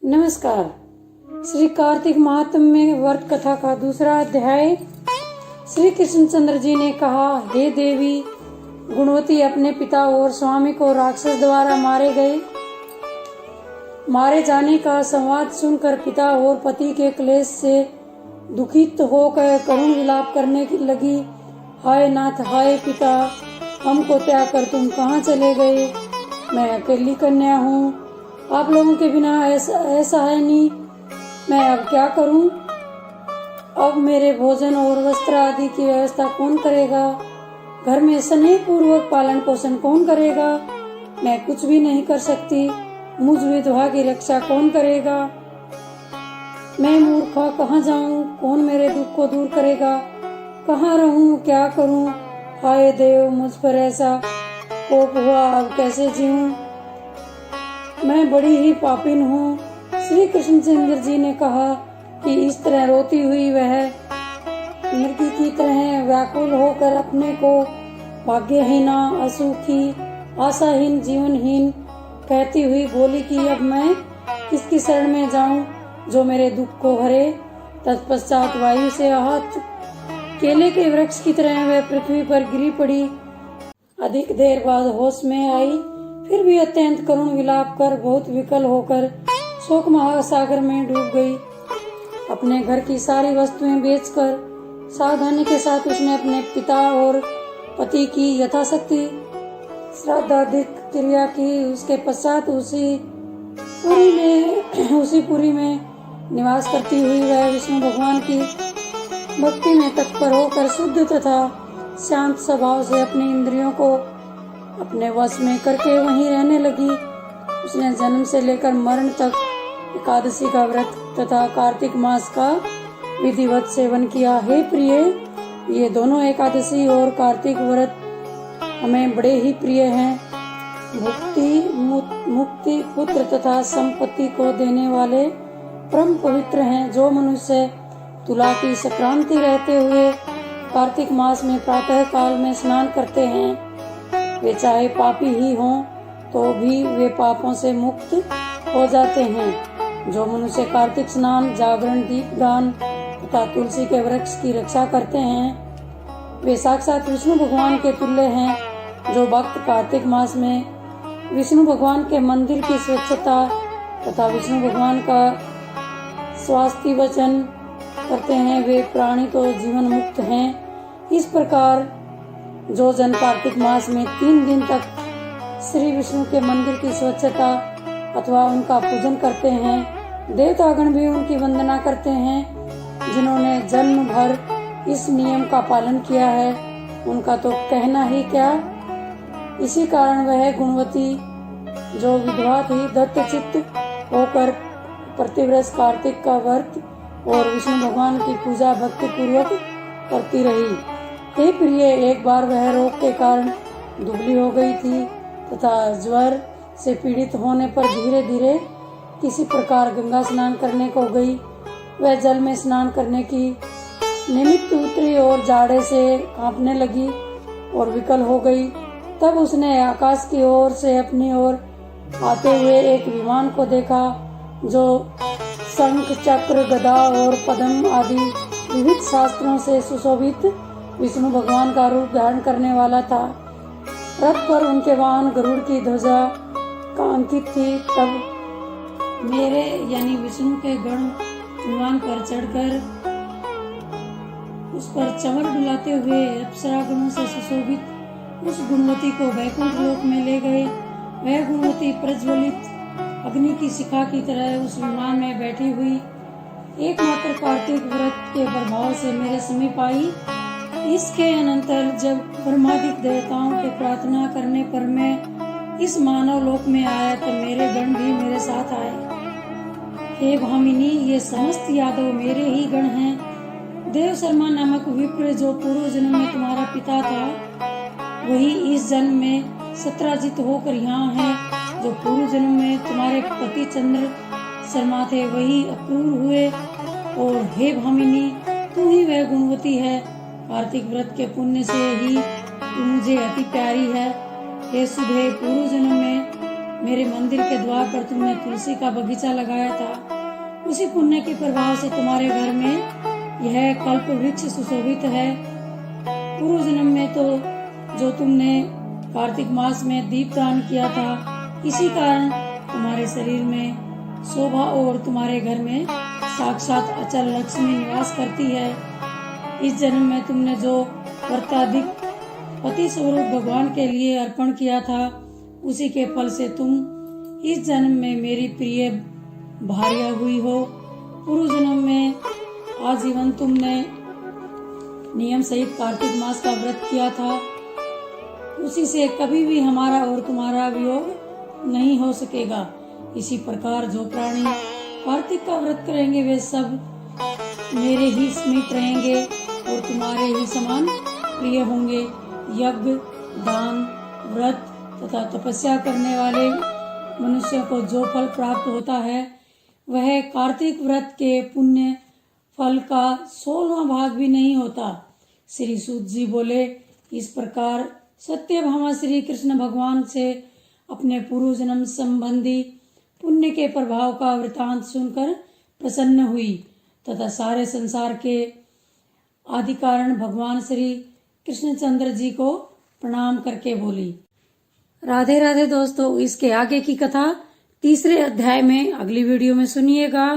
नमस्कार। श्री कार्तिक महात्म्य व्रत कथा का दूसरा अध्याय। श्री कृष्णचंद्र जी ने कहा, हे देवी, गुणवती अपने पिता और स्वामी को राक्षस द्वारा मारे जाने का संवाद सुनकर पिता और पति के क्लेश से दुखित होकर करुण विलाप करने लगी। हाय नाथ, हाय पिता, हमको त्याग कर तुम कहाँ चले गए? मैं अकेली कन्या हूँ, आप लोगों के बिना ऐसा है नहीं। मैं अब क्या करूं? अब मेरे भोजन और वस्त्र आदि की व्यवस्था कौन करेगा? घर में स्नेह पूर्वक पालन पोषण कौन करेगा? मैं कुछ भी नहीं कर सकती। मुझ विधवा की रक्षा कौन करेगा? मैं मूर्खा कहाँ जाऊं? कौन मेरे दुख को दूर करेगा? कहाँ रहूं? क्या करूं? हाय देव, मुझ पर ऐसा कोप हुआ, अब कैसे जीऊं? मैं बड़ी ही पापिन हूँ। श्री कृष्णचंद्र जी ने कहा कि इस तरह रोती हुई वह मृगी की तरह व्याकुल होकर अपने को भाग्यहीना, असुखी, आशाहीन, जीवनहीन कहती हुई बोली कि अब मैं किसकी शरण में जाऊं जो मेरे दुख को हरे। तत्पश्चात वायु से आहत केले के वृक्ष की तरह वह पृथ्वी पर गिरी पड़ी। अधिक देर बाद होश में आई, फिर भी अत्यंत करुण विलाप कर बहुत विकल होकर शोक महासागर में डूब गई। अपने घर की सारी वस्तुएं बेचकर सावधानी के साथ उसने अपने पिता और पति की यथाशक्ति श्राद्धादि क्रिया की। उसके पश्चात उसी पुरी में निवास करती हुई वह विष्णु भगवान की भक्ति में तत्पर होकर शुद्ध तथा शांत स्वभाव से अपनी इंद्रियों को अपने वश में करके वहीं रहने लगी। उसने जन्म से लेकर मरण तक एकादशी का व्रत तथा कार्तिक मास का विधिवत सेवन किया। हे प्रिय, ये दोनों एकादशी और कार्तिक व्रत हमें बड़े ही प्रिय हैं। मुक्ति, पुत्र तथा संपत्ति को देने वाले परम पवित्र हैं। जो मनुष्य तुला की संक्रांति रहते हुए कार्तिक मास में प्रातः काल में स्नान करते हैं, वे चाहे पापी ही हों तो भी वे पापों से मुक्त हो जाते हैं। जो मनुष्य कार्तिक स्नान, जागरण, दीपदान तथा तुलसी के वृक्ष की रक्षा करते हैं, वे साक्षात विष्णु भगवान के तुल्य हैं। जो भक्त कार्तिक मास में विष्णु भगवान के मंदिर की स्वच्छता तथा विष्णु भगवान का स्वास्ति वचन करते हैं, वे प्राणी तो जीवन मुक्त हैं। इस प्रकार जो जन कार्तिक मास में 3 दिन तक श्री विष्णु के मंदिर की स्वच्छता अथवा उनका पूजन करते हैं, देवतागण भी उनकी वंदना करते हैं। जिन्होंने जन्म भर इस नियम का पालन किया है, उनका तो कहना ही क्या। इसी कारण वह गुणवती जो विधवा थी, दत्तचित्त होकर प्रतिवर्ष कार्तिक का व्रत और विष्णु भगवान की पूजा भक्ति पूर्वक करती रही। हे प्रिय, एक बार वह रोग के कारण दुबली हो गई थी तथा ज्वर से पीड़ित होने पर धीरे धीरे किसी प्रकार गंगा स्नान करने को गई। वह जल में स्नान करने की निमित्त उतरी और जाड़े से कांपने लगी और विकल हो गई। तब उसने आकाश की ओर से अपनी ओर आते हुए एक विमान को देखा जो शंख, चक्र, गदा और पद्म आदि विविध शास्त्रों से सुशोभित विष्णु भगवान का रूप धारण करने वाला था। रथ पर उनके वाहन गरुड़ की ध्वजा का अंकित थी। तब मेरे यानी विष्णु के गण विमान पर चढ़कर उस पर चमर डुलाते हुए अप्सरा गणों से सुशोभित उस गुणवती को वैकुंठ लोक में ले गए। वह गुणवती प्रज्वलित अग्नि की शिखा की तरह उस विमान में बैठी हुई एकमात्र कार्तिक व्रत के प्रभाव से मेरे समीप आई। इसके अनंतर जब ब्रह्मादिक देवताओं के प्रार्थना करने पर मैं इस मानव लोक में आया, तो मेरे गण भी मेरे साथ आए। हे भामिनी, ये समस्त यादव मेरे ही गण हैं। देव शर्मा नामक विप्र जो पूर्व जन्म में तुम्हारा पिता था, वही इस जन्म में सत्राजित होकर यहाँ है। जो पूर्व जन्म में तुम्हारे पति चंद्र शर्मा थे, वही अक्रूर हुए। और हे भामिनी, तू ही वह गुणवती है। कार्तिक व्रत के पुण्य से ही तू मुझे अति प्यारी है। हे सुधे, पूर्व जन्म में मेरे मंदिर के द्वार पर तुमने तुलसी का बगीचा लगाया था, उसी पुण्य के प्रभाव से तुम्हारे घर में यह कल्प वृक्ष सुशोभित है। पूर्व जन्म में तो जो तुमने कार्तिक मास में दीपदान किया था, इसी कारण तुम्हारे शरीर में शोभा और तुम्हारे घर में साक्षात अचल लक्ष्मी निवास करती है। इस जन्म में तुमने जो वर्ताधिक पति स्वरूप भगवान के लिए अर्पण किया था, उसी के फल से तुम इस जन्म में मेरी प्रिय भार्या हुई हो। पूर्व जन्म में आजीवन तुमने नियम सहित कार्तिक मास का व्रत किया था, उसी से कभी भी हमारा और तुम्हारा वियोग नहीं हो सकेगा। इसी प्रकार जो प्राणी कार्तिक का व्रत करेंगे वे सब मेरे ही समीप रहेंगे और तुम्हारे ही समान प्रिय होंगे। यज्ञ, दान, व्रत तथा तपस्या करने वाले मनुष्य को जो फल प्राप्त होता है, वह कार्तिक व्रत के पुण्य फल का 16वां भाग भी नहीं होता। श्री सूत जी बोले, इस प्रकार सत्यभामा श्री कृष्ण भगवान से अपने पूर्व जन्म संबंधी पुण्य के प्रभाव का वृतांत सुनकर प्रसन्न हुई तथा सारे संसार के आदि कारण भगवान श्री कृष्णचंद्र जी को प्रणाम करके बोली। राधे राधे दोस्तों, इसके आगे की कथा तीसरे अध्याय में अगली वीडियो में सुनिएगा।